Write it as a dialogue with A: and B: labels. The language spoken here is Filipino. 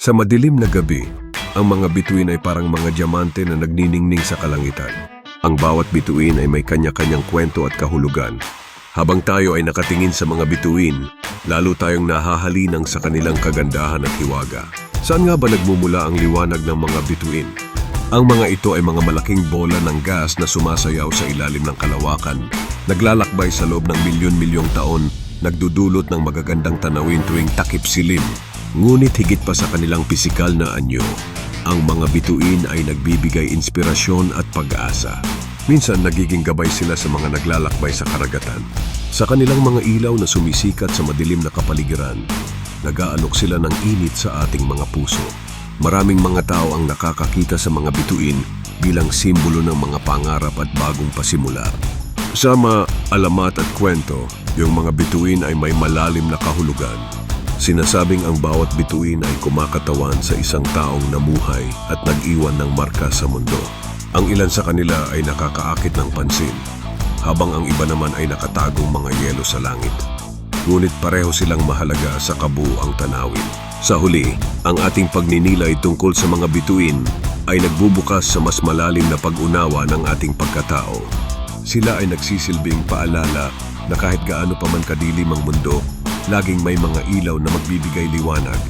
A: Sa madilim na gabi, ang mga bituin ay parang mga diamante na nagniningning sa kalangitan. Ang bawat bituin ay may kanya-kanyang kwento at kahulugan. Habang tayo ay nakatingin sa mga bituin, lalo tayong nahahalinang sa kanilang kagandahan at hiwaga. Saan nga ba nagmumula ang liwanag ng mga bituin? Ang mga ito ay mga malaking bola ng gas na sumasayaw sa ilalim ng kalawakan, naglalakbay sa loob ng milyon-milyong taon, nagdudulot ng magagandang tanawin tuwing takip silim. Ngunit higit pa sa kanilang pisikal na anyo, ang mga bituin ay nagbibigay inspirasyon at pag-asa. Minsan nagiging gabay sila sa mga naglalakbay sa karagatan. Sa kanilang mga ilaw na sumisikat sa madilim na kapaligiran, nag-aalok sila ng init sa ating mga puso. Maraming mga tao ang nakakakita sa mga bituin bilang simbolo ng mga pangarap at bagong pasimula. Sama alamat at kwento, yung mga bituin ay may malalim na kahulugan. Sinasabing ang bawat bituin ay kumakatawan sa isang taong namuhay at nag-iwan ng marka sa mundo. Ang ilan sa kanila ay nakakaakit ng pansin, habang ang iba naman ay nakatagong mga yelo sa langit. Ngunit pareho silang mahalaga sa kabuuang tanawin. Sa huli, ang ating pagninilay tungkol sa mga bituin ay nagbubukas sa mas malalim na pag-unawa ng ating pagkatao. Sila ay nagsisilbing paalala na kahit gaano pa man kadilim ang mundo, laging may mga ilaw na magbibigay liwanag.